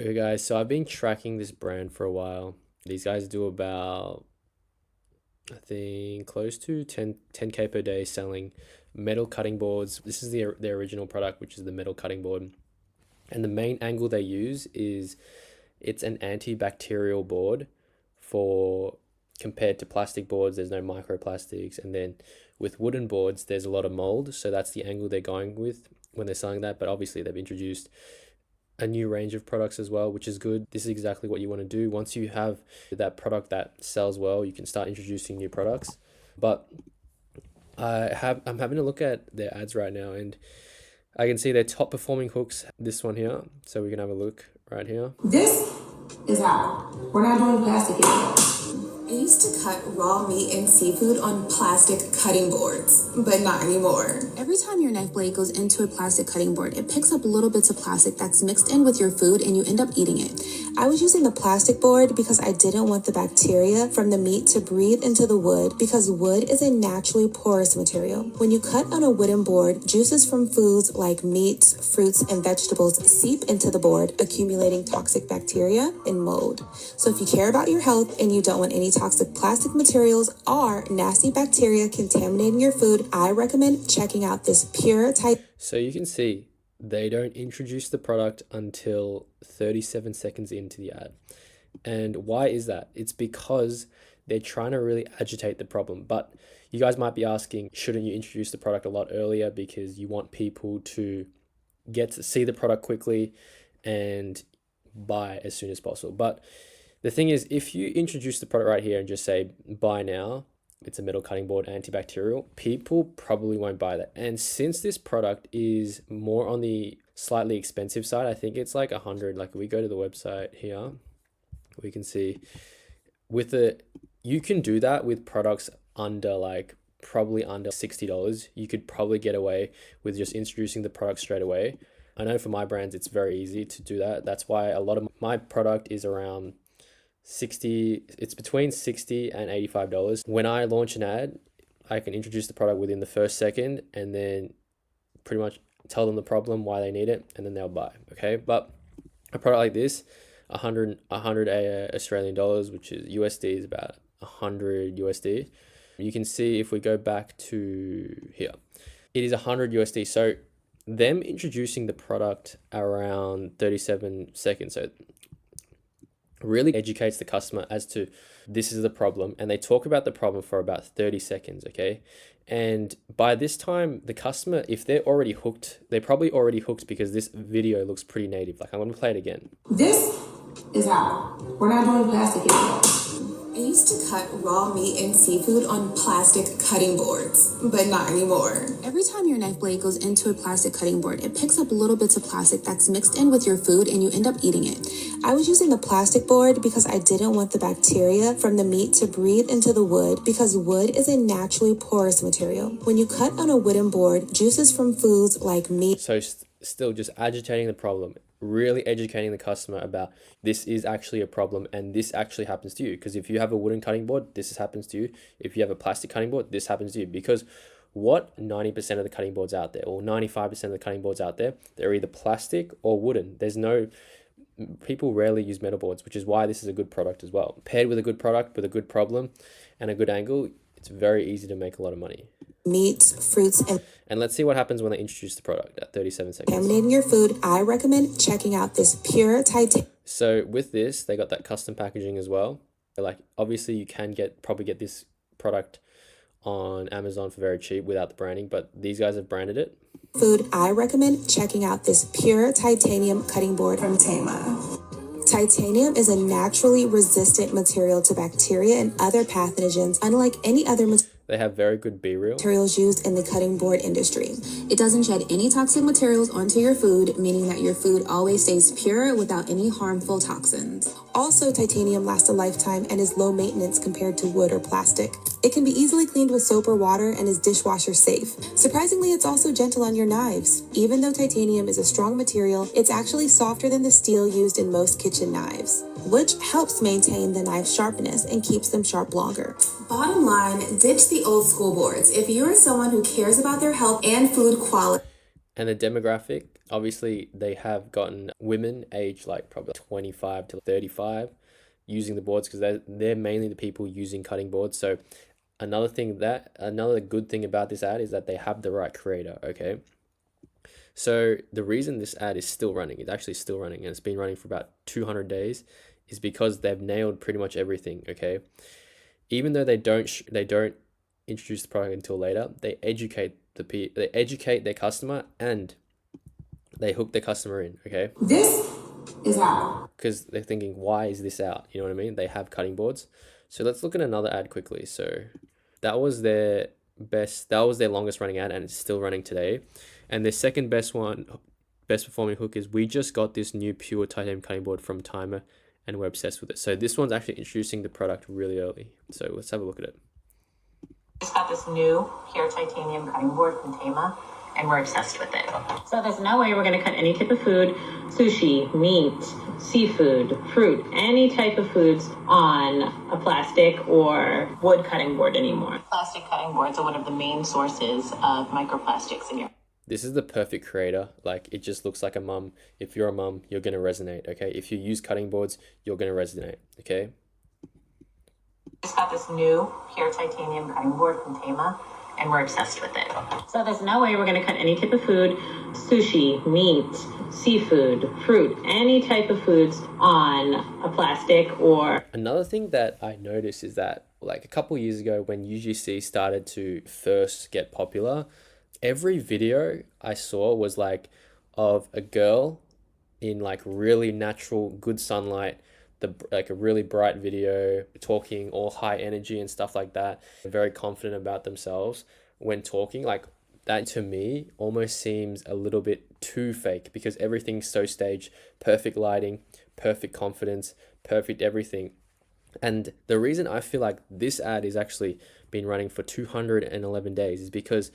Okay, guys, so I've been tracking this brand for a while. These guys do about, I think, close to 10K per day selling metal cutting boards. This is their original product, which is the metal cutting board. And the main angle they use is it's an antibacterial board for compared to plastic boards, there's no microplastics. And then with wooden boards, there's a lot of mold. So that's the angle they're going with when they're selling that. But obviously, they've introduced a new range of products as well, which is good. This is exactly what you want to do. Once you have that product that sells well, you can start introducing new products. But I'm having a look at their ads right now, and I can see their top performing hooks. This one here, so we can have a look right here. This is how. We're not doing plastic anymore. I used to cut raw meat and seafood on plastic cutting boards, but not anymore. Every time your knife blade goes into a plastic cutting board, it picks up little bits of plastic that's mixed in with your food and you end up eating it. I was using the plastic board because I didn't want the bacteria from the meat to breathe into the wood because wood is a naturally porous material. When you cut on a wooden board, juices from foods like meats, fruits, and vegetables seep into the board, accumulating toxic bacteria and mold. So if you care about your health and you don't want any toxic plastic materials or nasty bacteria contaminating your food, I recommend checking out this pure type. So you can see they don't introduce the product until 37 seconds into the ad. And why is that? It's because they're trying to really agitate the problem. But you guys might be asking, shouldn't you introduce the product a lot earlier because you want people to get to see the product quickly and buy as soon as possible? But the thing is, if you introduce the product right here and just say, buy now, it's a metal cutting board, antibacterial, people probably won't buy that. And since this product is more on the slightly expensive side, I think it's like 100, like if we go to the website here, we can see you can do that with products under probably under $60. You could probably get away with just introducing the product straight away. I know for my brands, it's very easy to do that. That's why a lot of my product is around 60, it's between $60 and $85. When I launch an ad, I can introduce the product within the first second and then pretty much tell them the problem, why they need it, and then they'll buy. Okay, but a product like this, 100 Australian dollars, which is USD, is about 100 USD. You can see if we go back to here, it is 100 USD. So them introducing the product around 37 seconds, so really educates the customer as to this is the problem, and they talk about the problem for about 30 seconds, okay? And by this time, the customer, if they're already hooked, they're probably already hooked because this video looks pretty native. Like, I'm going to play it again. This is how. We're not doing plastic anymore. I used to cut raw meat and seafood on plastic cutting boards, but not anymore. Every time your knife blade goes into a plastic cutting board, it picks up little bits of plastic that's mixed in with your food and you end up eating it. I was using the plastic board because I didn't want the bacteria from the meat to breathe into the wood because wood is a naturally porous material. When you cut on a wooden board, juices from foods like meat. So still just agitating the problem, really educating the customer about this is actually a problem and this actually happens to you. Because if you have a wooden cutting board, this happens to you. If you have a plastic cutting board, this happens to you. Because what 90% of the cutting boards out there, or 95% of the cutting boards out there, they're either plastic or wooden. People rarely use metal boards, which is why this is a good product as well. Paired with a good product, with a good problem and a good angle, it's very easy to make a lot of money. Meats, fruits, And let's see what happens when they introduce the product at 37 seconds. contaminating your food. I recommend checking out this pure titanium. So with this, they got that custom packaging as well. Like, obviously you can probably get this product on Amazon for very cheap without the branding, but these guys have branded it. Food, I recommend checking out this pure titanium cutting board from Tama. Titanium is a naturally resistant material to bacteria and other pathogens, unlike any other They have very good B-reel. materials used in the cutting board industry. It doesn't shed any toxic materials onto your food, meaning that your food always stays pure without any harmful toxins. Also, titanium lasts a lifetime and is low maintenance compared to wood or plastic. It can be easily cleaned with soap or water and is dishwasher safe. Surprisingly, it's also gentle on your knives. Even though titanium is a strong material, it's actually softer than the steel used in most kitchen knives, which helps maintain the knife's sharpness and keeps them sharp longer. Bottom line, ditch the old school boards if you're someone who cares about their health and food quality. And the demographic, Obviously, they have gotten women aged like probably 25 to 35 using the boards because they're mainly the people using cutting boards. So another good thing about this ad is that they have the right creator, okay? So the reason this ad is still running, it's actually still running, and it's been running for about 200 days, is because they've nailed pretty much everything, okay? Even though they don't introduce the product until later, they educate their customer and they hook their customer in, okay? This is how. Because they're thinking, why is this out? You know what I mean? They have cutting boards. So let's look at another ad quickly. So that was their longest running ad, and it's still running today. And their second best performing hook is, we just got this new pure titanium cutting board from Timer and we're obsessed with it. So this one's actually introducing the product really early. So let's have a look at it. Just got this new pure titanium cutting board from Tama, and we're obsessed with it. So there's no way we're going to cut any type of food, sushi, meat, seafood, fruit, any type of foods on a plastic or wood cutting board anymore. Plastic cutting boards are one of the main sources of microplastics in your. This is the perfect creator. Like, it just looks like a mum. If you're a mum, you're going to resonate, okay? If you use cutting boards, you're going to resonate, okay? Just got this new pure titanium cutting board from Tama, and we're obsessed with it. So there's no way we're going to cut any type of food, sushi, meat, seafood, fruit, any type of foods on a plastic or. Another thing that I noticed is that, like, a couple years ago when UGC started to first get popular, every video I saw was like of a girl in like really natural, good sunlight, like a really bright video, talking all high energy and stuff like that, very confident about themselves when talking. Like, that to me almost seems a little bit too fake because everything's so staged, perfect lighting, perfect confidence, perfect everything. And the reason I feel like this ad is actually been running for 211 days is because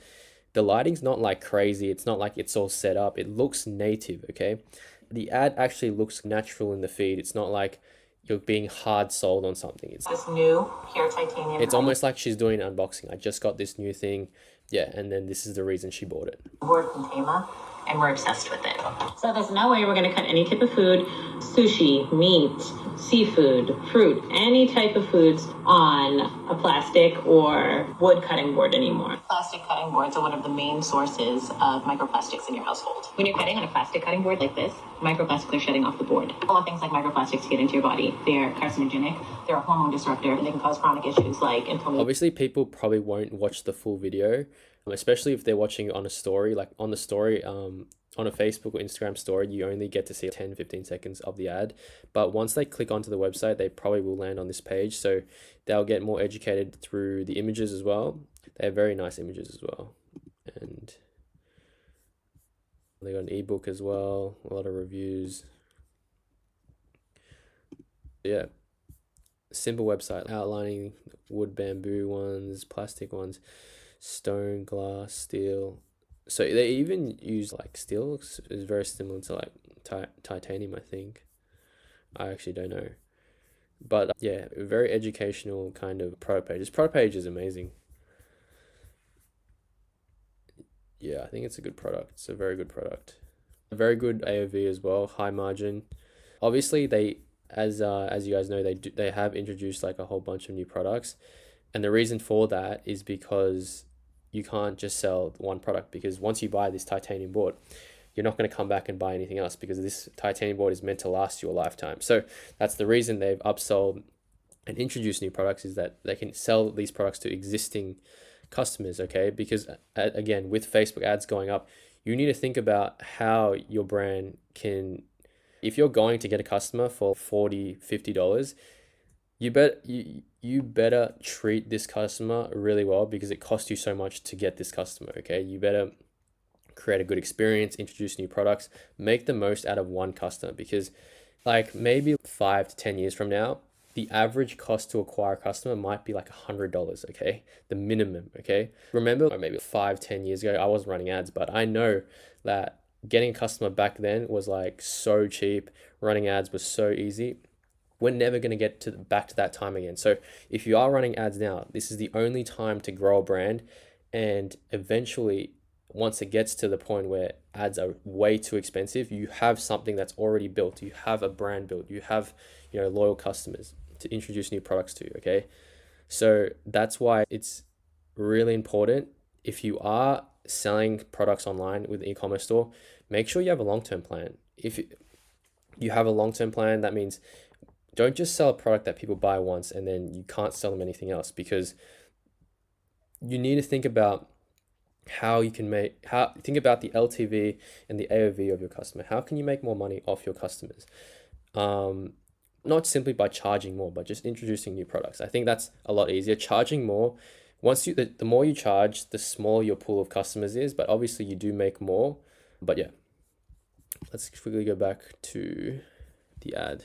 the lighting's not like crazy. It's not like it's all set up. It looks native, okay? The ad actually looks natural in the feed. It's not like you're being hard sold on something. It's This new pure titanium. it's almost like she's doing an unboxing. I just got this new thing. Yeah, and then this is the reason she bought it. Board from Tama, and we're obsessed with it. So there's no way we're going to cut any type of food, sushi, meat, seafood, fruit, any type of foods on a plastic or wood cutting board anymore. Plastic cutting boards are one of the main sources of microplastics in your household. When you're cutting on a plastic cutting board like this, microplastics are shedding off the board. All things like microplastics get into your body. They're carcinogenic, they're a hormone disruptor, and they can cause chronic issues like inflammation. Obviously, people probably won't watch the full video, especially if they're watching it on a story. Like on the story, on a Facebook or Instagram story, you only get to see 10-15 seconds of the ad. But once they click onto the website, they probably will land on this page. So they'll get more educated through the images as well. They have very nice images as well. And they got an ebook as well, a lot of reviews. Yeah. Simple website outlining wood, bamboo ones, plastic ones, stone, glass, steel. So they even use like steel is very similar to like titanium, I think. I actually don't know. But yeah, very educational kind of product page. This product page is amazing. Yeah, I think it's a good product. It's a very good product. A very good AOV as well, high margin. Obviously, as you guys know, they have introduced like a whole bunch of new products, and the reason for that is because you can't just sell one product, because once you buy this titanium board, you're not going to come back and buy anything else, because this titanium board is meant to last you a lifetime. So that's the reason they've upsold and introduced new products, is that they can sell these products to existing customers, okay? Because again, with Facebook ads going up, you need to think about how your brand can, if you're going to get a customer for $40-$50, you better treat this customer really well, because it costs you so much to get this customer, okay? You better create a good experience, introduce new products, make the most out of one customer, because like maybe 5 to 10 years from now, the average cost to acquire a customer might be like $100, okay? The minimum, okay? Remember, maybe 5-10 years ago, I wasn't running ads, but I know that getting a customer back then was like so cheap. Running ads was so easy. We're never going to get back to that time again. So if you are running ads now, this is the only time to grow a brand, and eventually once it gets to the point where ads are way too expensive, you have something that's already built. You have a brand built. You have, loyal customers to introduce new products to, okay? So that's why it's really important, if you are selling products online with an e-commerce store, make sure you have a long-term plan. If you have a long-term plan, that means don't just sell a product that people buy once and then you can't sell them anything else, because you need to think about how you can think about the LTV and the AOV of your customer. How can you make more money off your customers? Not simply by charging more, but just introducing new products. I think that's a lot easier. Charging more, the more you charge, the smaller your pool of customers is, but obviously you do make more. But yeah, let's quickly go back to the ad.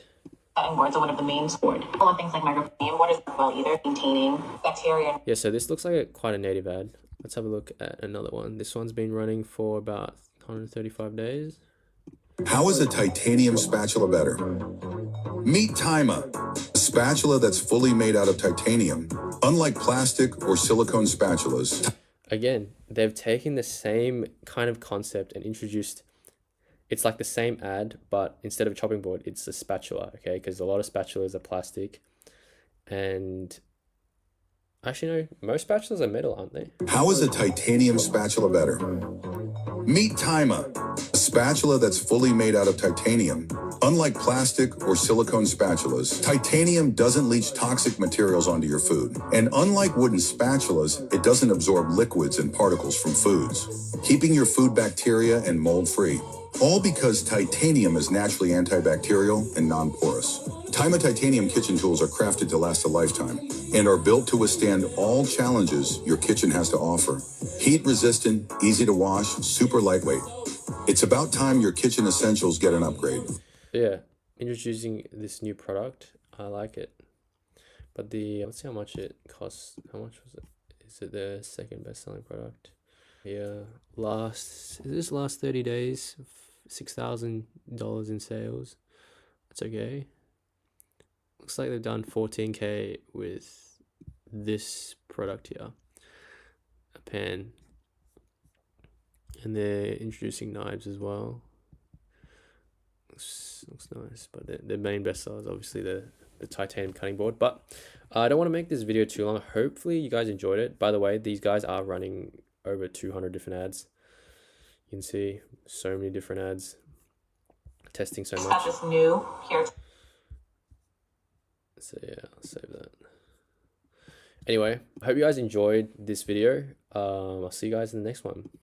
Cutting boards are one of the main sport. On things like microbiome, what is well either maintaining bacteria. Yeah, so this looks like quite a native ad. Let's have a look at another one. This one's been running for about 135 days. How is a titanium spatula better? Meet Tima, a spatula that's fully made out of titanium. Unlike plastic or silicone spatulas. Again, they've taken the same kind of concept and introduced, it's like the same ad, but instead of a chopping board, it's a spatula, okay? Because a lot of spatulas are plastic. And actually, no, most spatulas are metal, aren't they? How is a titanium spatula better? Meet Tima, a spatula that's fully made out of titanium. Unlike plastic or silicone spatulas, titanium doesn't leach toxic materials onto your food. And unlike wooden spatulas, it doesn't absorb liquids and particles from foods, keeping your food bacteria and mold free. All because titanium is naturally antibacterial and non-porous. Tima titanium kitchen tools are crafted to last a lifetime and are built to withstand all challenges your kitchen has to offer. Heat resistant, easy to wash, super lightweight. It's about time your kitchen essentials get an upgrade. Yeah, introducing this new product, I like it. But let's see how much it costs. How much was it? Is it the second best selling product? Yeah, last 30 days, $6,000 in sales. That's okay. Looks like they've done 14K with this product here, a pan. And they're introducing knives as well. Looks nice, but the main bestseller is obviously the titanium cutting board. But I don't want to make this video too long. Hopefully you guys enjoyed it. By the way, these guys are running over 200 different ads. You can see so many different ads, testing so much. This new here. So yeah, I'll save that. Anyway, I hope you guys enjoyed this video. I'll see you guys in the next one.